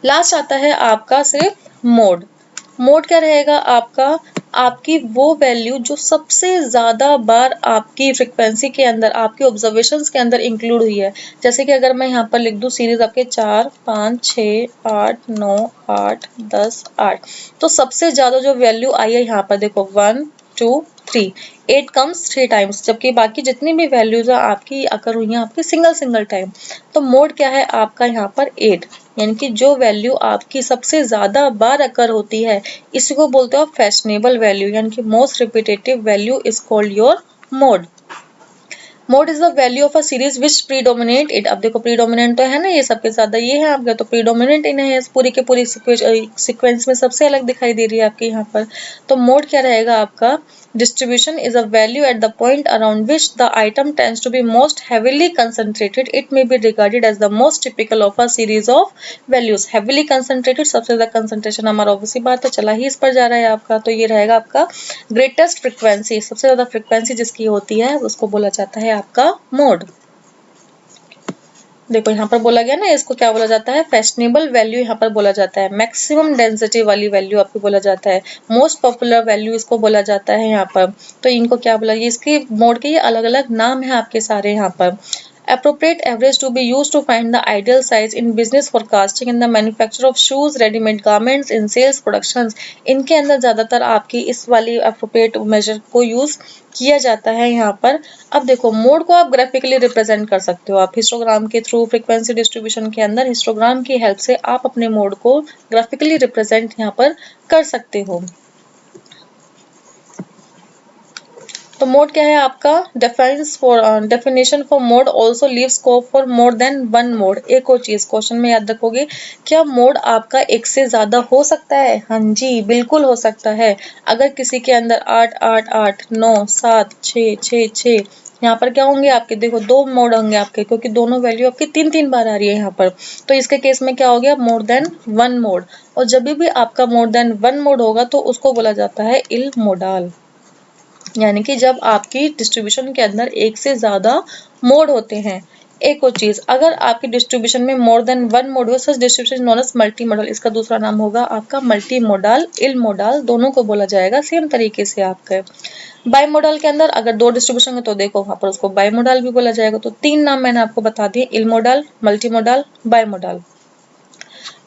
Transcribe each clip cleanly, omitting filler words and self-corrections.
Last आता है आपका सिर्फ मोड। मोड क्या रहेगा आपका, आपकी वो वैल्यू जो सबसे ज़्यादा बार आपकी फ्रिक्वेंसी के अंदर, आपके ऑब्जर्वेशंस के अंदर इंक्लूड हुई है। जैसे कि अगर मैं यहाँ पर लिख दूँ सीरीज आपके 4, 5, 6, 8, 9, 8, 10, 8, तो सबसे ज़्यादा जो वैल्यू आई है यहाँ पर देखो 1, 2, 3, 8 कम्स 3 टाइम्स, जबकि बाकी जितनी भी वैल्यूज है आपकी अकर हुई हैं आपकी सिंगल सिंगल टाइम। तो मोड क्या है आपका यहाँ पर 8, यानी कि जो वैल्यू आपकी सबसे ज्यादा बार अकर होती है इसी को बोलते हो फैशनेबल वैल्यू, यानी कि most repetitive value is called your mode. Mode is the value of a series which predominate it. अब देखो प्रीडोमिनेंट तो है ना, ये सबके ज्यादा ये है आपका, तो प्रीडोमिनेंट इन है पूरी के पूरी सीक्वेंस में सबसे अलग दिखाई दे रही है आपके यहाँ पर। तो मोड क्या रहेगा आपका, distribution is a value at the point around which the item tends to be most heavily concentrated. It may be regarded as the most typical of a series of values. Heavily concentrated, सबसे ज्यादा concentration हमारा obviously बात है चला ही इस पर जा रहा है आपका, तो ये रहेगा आपका greatest frequency, सबसे ज्यादा frequency जिसकी होती है उसको बोला जाता है आपका मोड। देखो यहाँ पर बोला गया ना, इसको क्या बोला जाता है, फैशनेबल वैल्यू यहाँ पर बोला जाता है, मैक्सिमम डेंसिटी वाली वैल्यू आपको बोला जाता है, मोस्ट पॉपुलर वैल्यू इसको बोला जाता है यहाँ पर। तो इनको क्या बोला, ये इसके मोड के ये अलग अलग नाम है आपके सारे यहाँ पर। Appropriate average to be used to find the ideal size in business forecasting in the manufacture of shoes, ready-made garments, in sales productions। इनके अंदर ज्यादातर आपकी इस वाली appropriate measure को यूज किया जाता है यहाँ पर। अब देखो मोड को आप ग्राफिकली रिप्रेजेंट कर सकते हो, आप हिस्टोग्राम के थ्रू, फ्रीक्वेंसी डिस्ट्रीब्यूशन के अंदर हिस्टोग्राम की हेल्प से आप अपने मोड को ग्राफिकली रिप्रेजेंट यहाँ पर कर सकते हो। तो मोड क्या है आपका, definition for mode also leave scope for more than one mode. एक और चीज क्वेश्चन में याद रखोगे, क्या मोड आपका एक से ज्यादा हो सकता है? हाँ जी बिल्कुल हो सकता है। अगर किसी के अंदर 8, 8, 8, 9, 7, 6, 6, 6, यहाँ पर क्या होंगे आपके, देखो 2 मोड होंगे आपके, क्योंकि दोनों वैल्यू आपकी 3 बार आ रही है यहाँ पर। तो इसके केस में क्या हो गया, मोर देन वन मोड। और जब भी आपका मोर देन वन मोड होगा तो उसको बोला जाता है इल मोडाल, यानी कि जब आपकी डिस्ट्रीब्यूशन के अंदर एक से ज्यादा मोड होते हैं। एक और चीज, अगर आपकी डिस्ट्रीब्यूशन में मोर देन वन मोड हो, such distribution known as multi modal, इसका दूसरा नाम होगा आपका मल्टी मोडाल, इल मोडाल, दोनों को बोला जाएगा सेम तरीके से आपका। बाई मोडल के अंदर अगर 2 डिस्ट्रीब्यूशन है तो देखो वहां पर उसको बाई मोडल भी बोला जाएगा। तो 3 नाम मैंने आपको बता दिए, इल modal, multi modal, bi modal.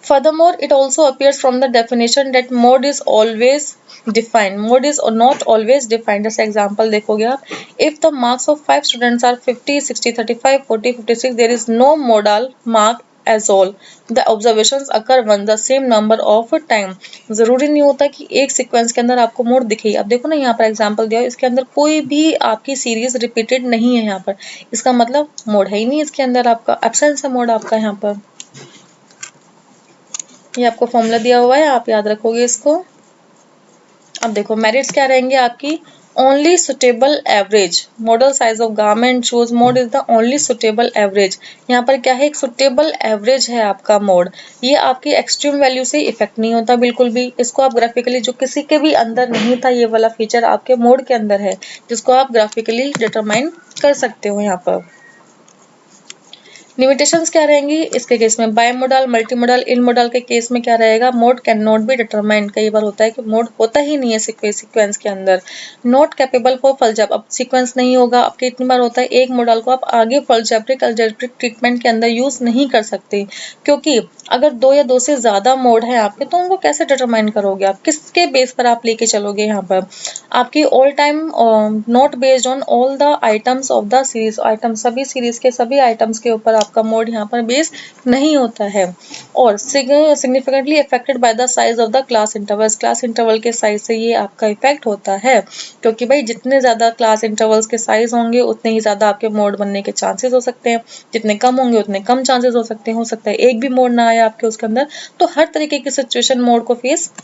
Furthermore, it also appears from the definition that mode is always defined. Mode is not always defined. जैसे example देखोगे आप, if the marks of 5 students are 50, 60, 35, 40, 56, there is no modal mark as all. The observations occur one the same number of time. जरूरी नहीं होता कि एक sequence के अंदर आपको मोड दिखे। अब देखो ना यहाँ पर एग्जाम्पल दिया, इसके अंदर कोई भी आपकी सीरीज रिपीटेड नहीं है यहाँ पर, इसका मतलब मोड है ही नहीं इसके अंदर, आपका एब्सेंस है मोड आपका यहाँ पर। ये आपको फॉर्मूला दिया हुआ है, आप याद रखोगे इसको। अब देखो मेरिट्स क्या रहेंगे आपकी, only suitable average, model size of garment shoes, mode is the only suitable average. यहाँ पर क्या है, एक सुटेबल एवरेज है आपका मोड, ये आपकी एक्सट्रीम वैल्यू से इफेक्ट नहीं होता बिल्कुल भी। इसको आप ग्राफिकली, जो किसी के भी अंदर नहीं था ये वाला फीचर आपके मोड के अंदर है, जिसको आप ग्राफिकली डिटरमाइन कर सकते हो यहाँ पर। लिमिटेशंस क्या रहेंगी इसके केस में, by model, multi model, in model के केस में क्या रहेगा, mode can not be determined. कई बार होता है कि मोड होता ही नहीं है सीक्वेंस के अंदर। नॉट कैपेबल फॉर फॉल्जैप, अब सीक्वेंस नहीं होगा आपके, इतनी बार होता है एक मॉडल को आप आगे फॉल्जैप्रिक अलजेब्रिक ट्रीटमेंट के अंदर यूज नहीं कर सकते, क्योंकि अगर 2 या 2 से ज्यादा मोड है आपके तो उनको कैसे डिटरमाइन करोगे आप, किसके बेस पर आप लेके चलोगे यहाँ पर। आपकी all time not based on all the items of the series, item सभी सीरीज के सभी आइटम्स के ऊपर आपका मोड यहाँ पर बेस नहीं होता है। और significantly affected by the size of the class intervals, class interval के साइज से ये आपका इफेक्ट होता है, क्योंकि भाई जितने ज्यादा क्लास इंटरवल्स के साइज होंगे उतने ही ज्यादा आपके मोड बनने के चांसेस हो सकते हैं, जितने कम होंगे उतने कम चांसेस हो सकते हैं। हो सकता है एक भी मोड ना आए आपके उसके अंदर, तो हर तरीके की सिचुएशन मोड को फेस